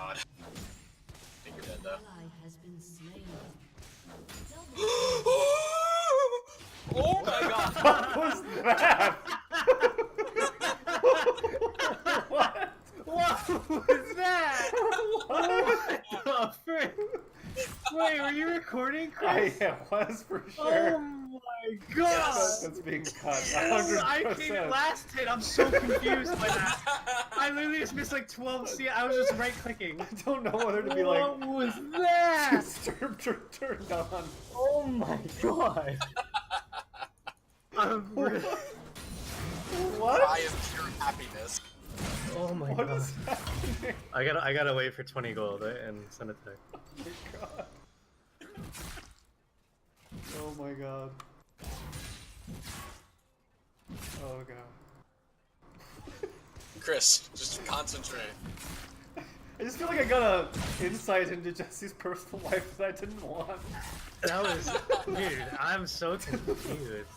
god. I think you're dead though. Ally has been slain. Oh my god! What was that? What? What was that? What the frick? Wait, were you recording, Chris? I was for Oh sure. my god! That's being cut. I came 100%. last hit. I'm so confused by that. I literally just missed like 12 C. I was just right clicking. I don't know whether to be What like was that? turned on. Oh my god! I'm really... What? I am pure happiness. Oh my What god! is happening? I gotta wait for 20 gold and send it to her. Oh my god. Oh my god. Oh god. Chris, just concentrate. I just feel like I got a insight into Jesse's personal life that I didn't want. That was... Dude, I'm so confused.